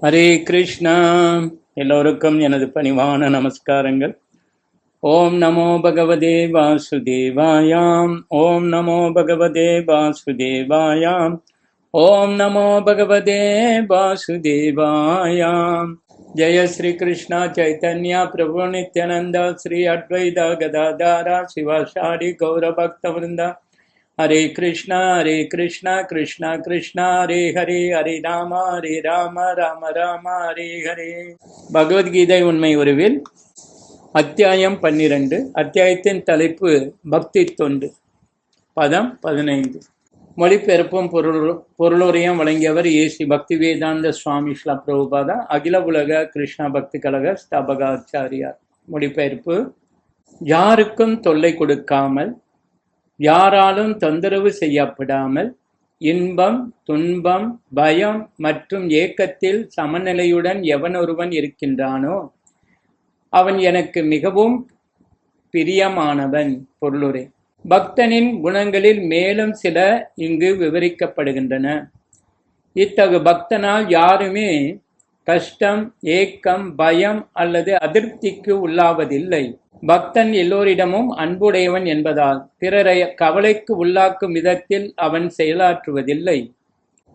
ஹரே கிருஷ்ணா. எல்லோருக்கும் எனது பணிவான நமஸ்காரங்கள். ஓம் நமோ பகவதே வாசுதேவாயாம். ஓம் நமோ பகவதே வாசுதேவாயாம். ஓம் நமோ பகவதே வாசுதேவாயாம். ஜெய ஸ்ரீ கிருஷ்ணா சைத்தன்யா பிரபு நித்யானந்தா ஸ்ரீ அத்வைதா கதாதாரா சிவாசாரி கௌர பக்த விருந்தா. ஹரே கிருஷ்ணா கிருஷ்ணா கிருஷ்ணா ஹரே ஹரே, ஹரே ராம ராம ராம ஹரே ஹரே. பகவத்கீதை உண்மை உருவில் அத்தியாயம் 12. அத்தியாயத்தின் தலைப்பு பக்தி தொண்டு. பதம் 15. மொழிபெயர்ப்பும் பொருளுரையும் வழங்கியவர் ஏசி பக்தி வேதாந்த சுவாமி ஸ்ரீல பிரபுபாதா, அகில உலக கிருஷ்ணா பக்தி கழக ஸ்தாபகாச்சாரியார். மொழிபெயர்ப்பு: யாருக்கும் தொல்லை கொடுக்காமல், யாராலும் தொந்தரவு செய்யப்படாமல், இன்பம் துன்பம் பயம் மற்றும் ஏக்கத்தில் சமநிலையுடன் எவனொருவன் இருக்கின்றானோ அவன் எனக்கு மிகவும் பிரியமானவன். பொருளுரை: பக்தனின் குணங்களில் மேலும் சில இங்கு விவரிக்கப்படுகின்றன. இத்தகு பக்தனால் யாருமே கஷ்டம், ஏக்கம், பயம் அல்லது அதிருப்திக்கு உள்ளாவதில்லை. பக்தன் எல்லோரிடமும் அன்புடையவன் என்பதால் பிறரை கவலைக்கு உள்ளாக்கும் விதத்தில் அவன் செயலாற்றுவதில்லை.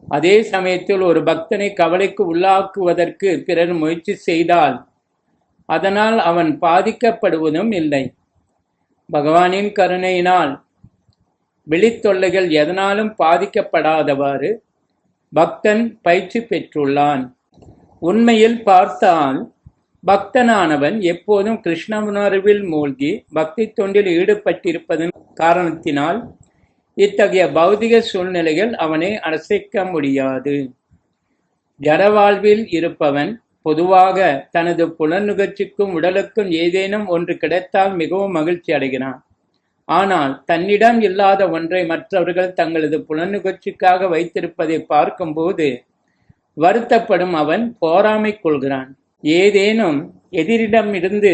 அதே சமயத்தில் ஒரு பக்தனை கவலைக்கு உள்ளாக்குவதற்கு பிறர் முயற்சி செய்தால் அதனால் அவன் பாதிக்கப்படுவதும் இல்லை. பகவானின் கருணையினால் வெளித்தொல்லைகள் எதனாலும் பாதிக்கப்படாதவாறு பக்தன் பயிற்சி பெற்றுள்ளான். உண்மையில் பார்த்தால் பக்தனானவன் எப்போதும் கிருஷ்ண உணர்வில் மூழ்கி பக்தி தொண்டில் ஈடுபட்டிருப்பதன் காரணத்தினால் இத்தகைய பௌதிக சூழ்நிலைகள் அவனை அசைக்க முடியாது. ஜடவாழ்வில் இருப்பவன் பொதுவாக தனது புலனுகர்ச்சிக்கும் உடலுக்கும் ஏதேனும் ஒன்று கிடைத்தால் மிகவும் மகிழ்ச்சி அடைகிறான். ஆனால் தன்னிடம் இல்லாத ஒன்றை மற்றவர்கள் தங்களது புலனுகர்ச்சிக்காக வைத்திருப்பதை பார்க்கும்போது வருத்தப்படும் அவன் பொறாமை கொள்கிறான். ஏதேனும் எதிரிடமிருந்து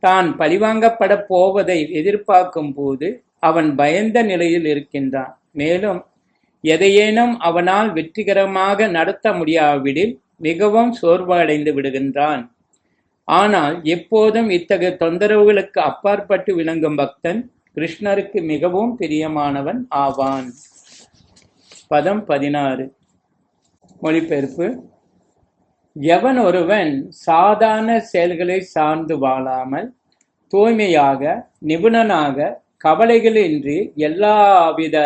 தான் பழிவாங்கப்பட போவதை எதிர்பார்க்கும் போது அவன் பயந்த நிலையில் இருக்கின்றான். மேலும் எதையேனும் அவனால் வெற்றிகரமாக நடத்த முடியாவிடில் மிகவும் சோர்வு அடைந்து விடுகின்றான். ஆனால் எப்போதும் இத்தகைய தொந்தரவுகளுக்கு அப்பாற்பட்டு விளங்கும் பக்தன் கிருஷ்ணருக்கு மிகவும் பிரியமானவன் ஆவான். பதம் 16. மொழிபெயர்ப்பு: எவன் ஒருவன் சாதாரண செயல்களை சார்ந்து வாழாமல் தூய்மையாக, நிபுணனாக, கவலைகளின்றி எல்லாவித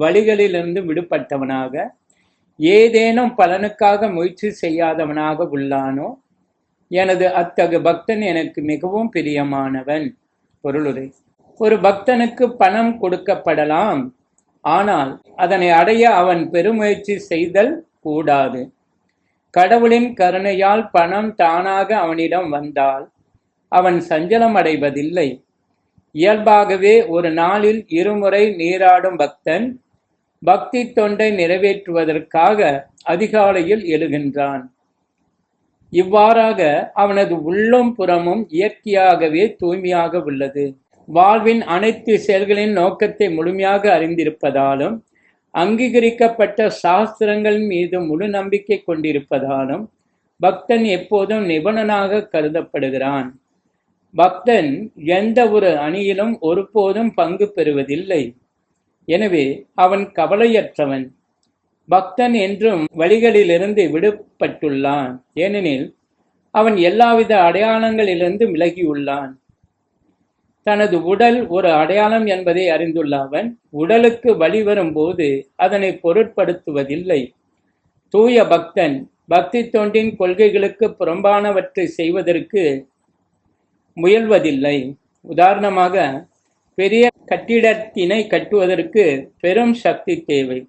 வழிகளிலிருந்து விடுபட்டவனாக, ஏதேனும் பலனுக்காக முயற்சி செய்யாதவனாக உள்ளானோ எனது அத்தகு பக்தன் எனக்கு மிகவும் பிரியமானவன். பொருளுரை: ஒரு பக்தனுக்கு பணம் கொடுக்கப்படலாம், ஆனால் அதனை அடைய அவன் பெருமுயற்சி செய்தல் கூடாது. கடவுளின் கருணையால் பணம் தானாக அவனிடம் வந்தால் அவன் சஞ்சலம் அடைவதில்லை. இயல்பாகவே ஒரு நாளில் 2 முறை நீராடும் பக்தன் பக்தி தொண்டை நிறைவேற்றுவதற்காக அதிகாலையில் எழுகின்றான். இவ்வாறாக அவனது உள்ளும் புறமும் இயற்கையாகவே தூய்மையாக உள்ளது. வாழ்வின் அனைத்து செயல்களின் நோக்கத்தை முழுமையாக அறிந்திருப்பதாலும் அங்கீகரிக்கப்பட்ட சாஸ்திரங்கள் மீது முழு நம்பிக்கை கொண்டிருப்பதாலும் பக்தன் எப்போதும் நிபுணனாக கருதப்படுகிறான். பக்தன் எந்த ஒரு அணியிலும் ஒருபோதும் பங்கு பெறுவதில்லை. எனவே அவன் கவலையற்றவன். பக்தன் என்றும் வழிகளிலிருந்து விடுபட்டுள்ளான். ஏனெனில் அவன் எல்லாவித அடையாளங்களிலிருந்து விலகியுள்ளான். தனது உடல் ஒரு அடையாளம் என்பதை அறிந்துள்ள அவன் உடலுக்கு வழி வரும்போது அதனை பொருட்படுத்துவதில்லை. தூய பக்தன் பக்தி தொண்டின் கொள்கைகளுக்கு புறம்பானவற்றை செய்வதற்கு முயல்வதில்லை. உதாரணமாக, பெரிய கட்டிடத்தினை கட்டுவதற்கு பெரும் சக்தி தேவை.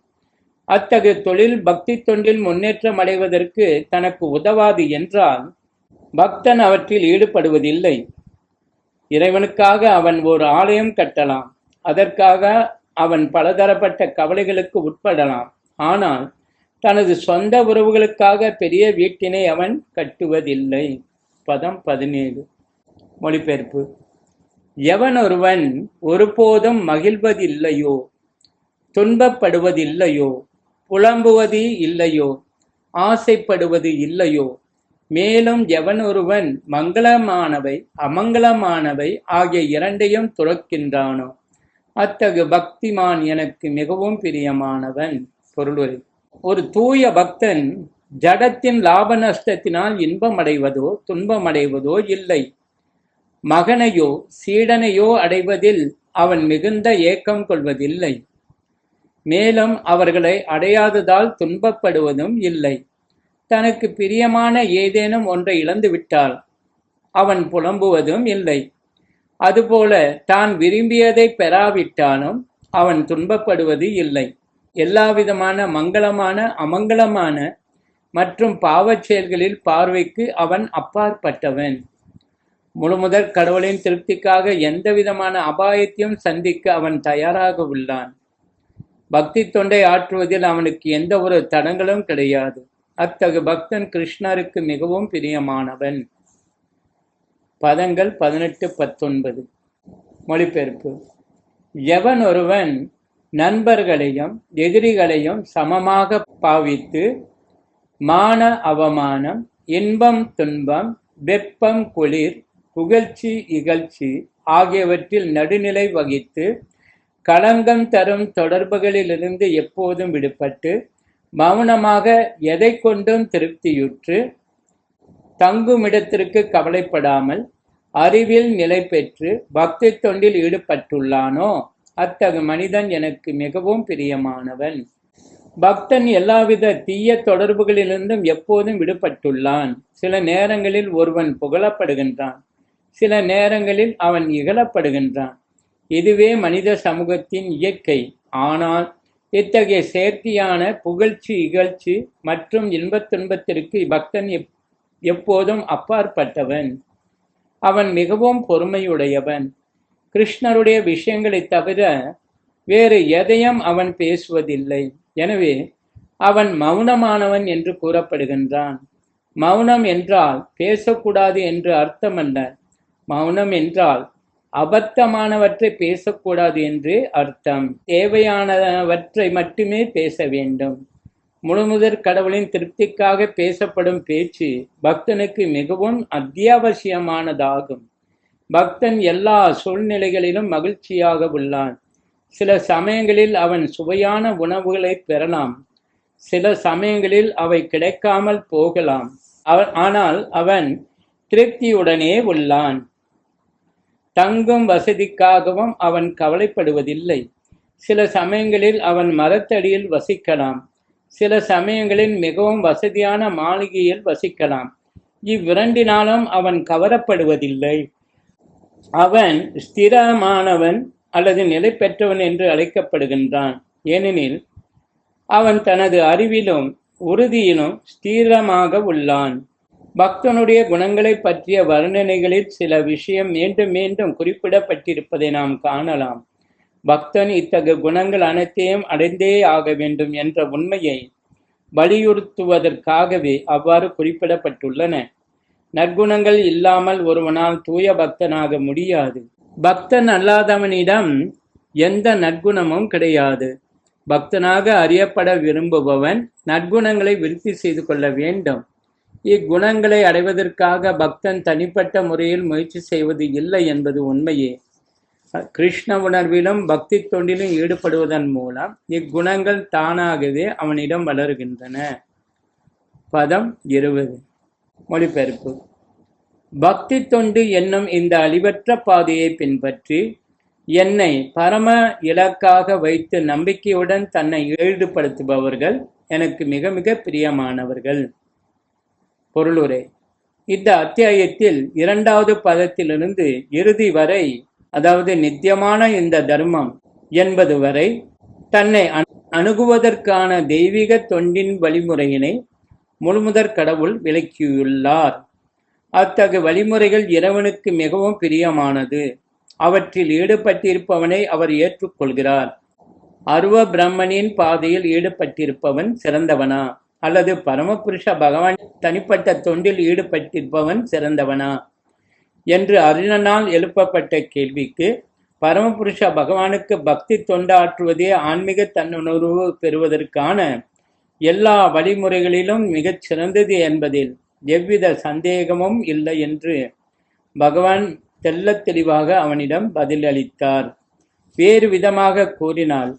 அத்தகைய தொழில் பக்தி தொண்டில் முன்னேற்றம் அடைவதற்கு தனக்கு உதவாது என்றால் பக்தன் அவற்றில் ஈடுபடுவதில்லை. இறைவனுக்காக அவன் ஒரு ஆலயம் கட்டலாம், அதற்காக அவன் பலதரப்பட்ட கவலைகளுக்கு உட்படலாம். ஆனால் தனது சொந்த உறவுகளுக்காக பெரிய வீட்டினை அவன் கட்டுவதில்லை. பதம் 17. மொழிபெயர்ப்பு: எவன் ஒருவன் ஒருபோதும் மகிழ்வதில்லையோ, துன்பப்படுவதில்லையோ, புலம்புவது இல்லையோ, ஆசைப்படுவது இல்லையோ, மேலும் எவன் ஒருவன் மங்களமானவை அமங்கலமானவை ஆகிய இரண்டையும் துறக்கின்றானோ அத்தகு பக்திமான் எனக்கு மிகவும் பிரியமானவன். பொருளுரை: ஒரு தூய பக்தன் ஜடத்தின் லாப நஷ்டத்தினால் இன்பமடைவதோ துன்பமடைவதோ இல்லை. மகனையோ சீடனையோ அடைவதில் அவன் மிகுந்த ஏக்கம் கொள்வதில்லை. மேலும் அவர்களை அடையாததால் துன்பப்படுவதும் இல்லை. தனக்கு பிரியமான ஏதேனும் ஒன்றை இழந்துவிட்டால் அவன் புலம்புவதும் இல்லை. அதுபோல தான் விரும்பியதை பெறாவிட்டாலும் அவன் துன்பப்படுவது இல்லை. எல்லாவிதமான மங்களமான அமங்கலமான மற்றும் பாவச் செயல்களில் பார்வைக்கு அவன் அப்பாற்பட்டவன். முழுமுதற் கடவுளின் திருப்திக்காக எந்தவிதமான அபாயத்தையும் சந்திக்க அவன் தயாராக உள்ளான். பக்தி தொண்டை ஆற்றுவதில் அவனுக்கு எந்த ஒரு தடங்களும் கிடையாது. அத்தகு பக்தன் கிருஷ்ணருக்கு மிகவும் பிரியமானவன். பதங்கள் 18-19. மொழிபெயர்ப்பு: எவன் ஒருவன் நண்பர்களையும் எதிரிகளையும் சமமாக பாவித்து மான அவமானம், இன்பம் துன்பம், வெப்பம் குளிர், புகழ்ச்சி இகழ்ச்சி ஆகியவற்றில் நடுநிலை வகித்து களங்கம் தரும் தொடர்புகளிலிருந்து எப்போதும் விடுபட்டு மௌனமாக எதை கொண்டும் திருப்தியுற்று தங்குமிடத்திற்கு கவலைப்படாமல் அறிவில் நிலை பெற்று பக்தி தொண்டில் ஈடுபட்டுள்ளானோ அத்தகு மனிதன் எனக்கு மிகவும் பிரியமானவன். பக்தன் எல்லாவித தீய தொடர்புகளிலிருந்தும் எப்போதும் விடுபட்டுள்ளான். சில நேரங்களில் ஒருவன் புகழப்படுகின்றான், சில நேரங்களில் அவன் இகழப்படுகின்றான். இதுவே மனித சமூகத்தின் இயற்கை. ஆனால் இத்தகைய செயற்கையான புகழ்ச்சி இகழ்ச்சி மற்றும் இன்பத் துன்பத்திற்கு பக்தன் எப்போதும் அப்பாற்பட்டவன். அவன் மிகவும் பொறுமையுடையவன். கிருஷ்ணருடைய விஷயங்களை தவிர வேறு எதையும் அவன் பேசுவதில்லை. எனவே அவன் மௌனமானவன் என்று கூறப்படுகின்றான். மௌனம் என்றால் பேசக்கூடாது என்று அர்த்தமல்ல. மௌனம் என்றால் அபத்தமானவற்றை பேசக்கூடாது என்று அர்த்தம். தேவையானவற்றை மட்டுமே பேச வேண்டும். முழுமுதற் கடவுளின் திருப்திக்காக பேசப்படும் பேச்சு பக்தனுக்கு மிகவும் அத்தியாவசியமானதாகும். பக்தன் எல்லா சூழ்நிலைகளிலும் மகிழ்ச்சியாக உள்ளான். சில சமயங்களில் அவன் சுவையான உணவுகளை பெறலாம், சில சமயங்களில் அவை கிடைக்காமல் போகலாம். ஆனால் அவன் திருப்தியுடனே உள்ளான். தங்கும் வசதிக்காகவும் அவன் கவலைப்படுவதில்லை. சில சமயங்களில் அவன் மரத்தடியில் வசிக்கலாம், சில சமயங்களில் மிகவும் வசதியான மாளிகையில் வசிக்கலாம். இவ்விரண்டினாலும் அவன் கவரப்படுவதில்லை. அவன் ஸ்திரமானவன் அல்லது நிலை பெற்றவன் என்று அழைக்கப்படுகின்றான். ஏனெனில் அவன் தனது அறிவிலும் உறுதியிலும் ஸ்திரமாக உள்ளான். பக்தனுடைய குணங்களை பற்றிய வர்ணனைகளில் சில விஷயம் மீண்டும் மீண்டும் குறிப்பிடப்பட்டிருப்பதை நாம் காணலாம். பக்தன் இத்தகைய குணங்கள் அனைத்தையும் அடைந்தே ஆக வேண்டும் என்ற உண்மையை வலியுறுத்துவதற்காகவே அவ்வாறு குறிப்பிடப்பட்டுள்ளன. நற்குணங்கள் இல்லாமல் ஒருவனால் தூய பக்தனாக முடியாது. பக்தன் அல்லாதவனிடம் எந்த நற்குணமும் கிடையாது. பக்தனாக அறியப்பட விரும்புபவன் நற்குணங்களை விருத்தி செய்து கொள்ள வேண்டும். இக்குணங்களை அடைவதற்காக பக்தன் தனிப்பட்ட முறையில் முயற்சி செய்வது இல்லை என்பது உண்மையே. கிருஷ்ண உணர்விலும் பக்தி தொண்டிலும் ஈடுபடுவதன் மூலம் இக்குணங்கள் தானாகவே அவனிடம் வளர்கின்றன. பதம் 20. மொழிபெயர்ப்பு: பக்தி தொண்டு என்னும் இந்த அழிவற்ற பாதையை பின்பற்றி என்னை பரம இலக்காக வைத்து நம்பிக்கையுடன் தன்னை ஈடுபடுத்துபவர்கள் எனக்கு மிக மிக பிரியமானவர்கள். பொருளுரை: இந்த அத்தியாயத்தில் 2வது பதத்திலிருந்து இறுதி வரை, அதாவது நித்தியமான இந்த தர்மம் என்பது வரை தன்னை அணுகுவதற்கான தெய்வீக தொண்டின் வழிமுறையினை முழுமுதற் கடவுள் விளக்கியுள்ளார். அத்தகு வழிமுறைகள் இறைவனுக்கு மிகவும் பிரியமானது. அவற்றில் ஈடுபட்டிருப்பவனை அவர் ஏற்றுக்கொள்கிறார். அருவ பிரம்மனின் பாதையில் ஈடுபட்டிருப்பவன் சிறந்தவனா அல்லது பரமபுருஷ பகவான் தனிப்பட்ட தொண்டில் ஈடுபட்டிருப்பவன் சிறந்தவனா என்று அர்ஜுனனால் எழுப்பப்பட்ட கேள்விக்கு பரமபுருஷ பகவானுக்கு பக்தி தொண்டாற்றுவதே ஆன்மீக தன்னுணர்வு பெறுவதற்கான எல்லா வழிமுறைகளிலும் மிகச் சிறந்தது என்பதில் எவ்வித சந்தேகமும் இல்லை என்று பகவான் தெள்ளத் தெளிவாக அவனிடம் பதிலளித்தார். வேறு விதமாக கூறினால்,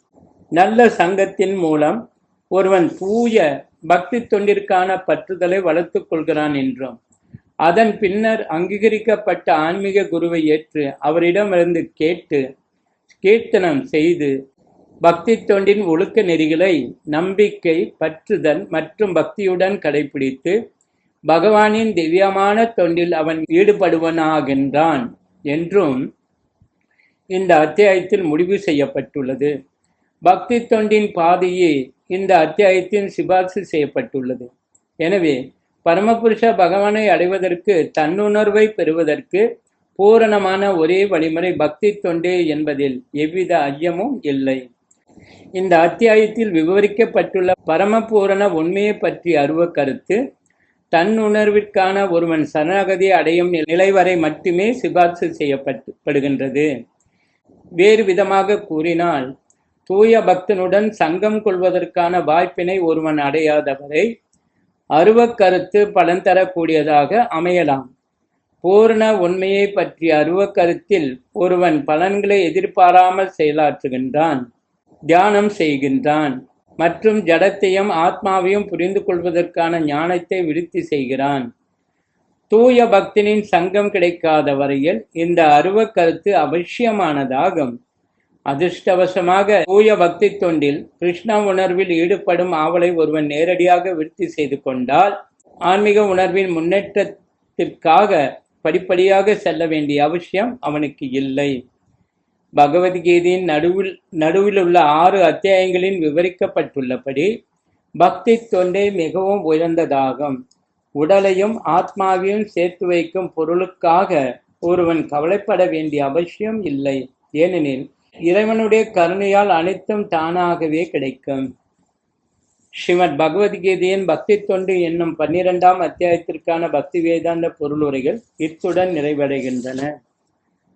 நல்ல சங்கத்தின் மூலம் ஒருவன் தூய பக்தி தொண்டிற்கான பற்றுதலை வளர்த்துக் கொள்கிறான் என்றும், அதன் பின்னர் அங்கீகரிக்கப்பட்ட ஆன்மீக குருவை ஏற்று அவரிடமிருந்து கேட்டு கீர்த்தனம் செய்து பக்தி தொண்டின் ஒழுக்க நெறிகளை நம்பிக்கை, பற்றுதல் மற்றும் பக்தியுடன் கடைபிடித்து பகவானின் திவ்யமான தொண்டில் அவன் ஈடுபடுவனாகின்றான் என்றும் இந்த அத்தியாயத்தில் முடிவு செய்யப்பட்டுள்ளது. பக்தி தொண்டின் பாதையே இந்த அத்தியாயத்தில் சிபார்சு செய்யப்பட்டுள்ளது. எனவே பரமபுருஷ பகவானை அடைவதற்கு, தன்னுணர்வை பெறுவதற்கு பூரணமான ஒரே வழிமுறை பக்தி தொண்டே என்பதில் எவ்வித ஐயமும் இல்லை. இந்த அத்தியாயத்தில் விவரிக்கப்பட்டுள்ள பரமபூரண உண்மையை பற்றிய அருவ கருத்து தன்னுணர்விற்கான ஒருவன் சரணாகதி அடையும் நிலை வரை மட்டுமே சிபார்சு செய்யப்படுகின்றது. வேறு விதமாக கூறினால், தூய பக்தனுடன் சங்கம் கொள்வதற்கான வாய்ப்பினை ஒருவன் அடையாதவரை அருவக் கருத்து பலன் தரக்கூடியதாக அமையலாம். பூரண உண்மையை பற்றிய அருவக் கருத்தில் ஒருவன் பலன்களை எதிர்பாராமல் செயலாற்றுகின்றான், தியானம் செய்கின்றான் மற்றும் ஜடத்தையும் ஆத்மாவையும் புரிந்து கொள்வதற்கான ஞானத்தை விருத்தி செய்கிறான். தூய பக்தனின் சங்கம் கிடைக்காத வரையில் இந்த அருவக் கருத்து அவசியமானதாகும். அதிர்ஷ்டவசமாக தூய பக்தி தொண்டில் கிருஷ்ண உணர்வில் ஈடுபடும் ஆவலை ஒருவன் நேரடியாக விருத்தி செய்து கொண்டால், ஆன்மீக உணர்வின் முன்னேற்றத்திற்காக படிப்படியாக செல்ல வேண்டிய அவசியம் அவனுக்கு இல்லை. பகவத்கீதையின் நடுவில் உள்ள 6 அத்தியாயங்களில் விவரிக்கப்பட்டுள்ளபடி பக்தி தொண்டே மிகவும் உயர்ந்ததாகும். உடலையும் ஆத்மாவையும் சேர்த்து வைக்கும் பொருளுக்காக ஒருவன் கவலைப்பட வேண்டிய அவசியம் இல்லை. ஏனெனில் இறைவனுடைய கருணையால் அனைத்தும் தானாகவே கிடைக்கும். ஸ்ரீமத் பகவத்கீதையின் பக்தி தொண்டு என்னும் 12ஆம் அத்தியாயத்திற்கான பக்தி வேதாந்த பொருளுரைகள் இத்துடன் நிறைவடைகின்றன.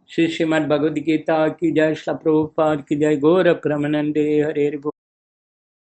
श्री श्रीमद् भगवद गीता की जय, श्री प्रभुपाद की जय, गौर प्रमनंदे हरे।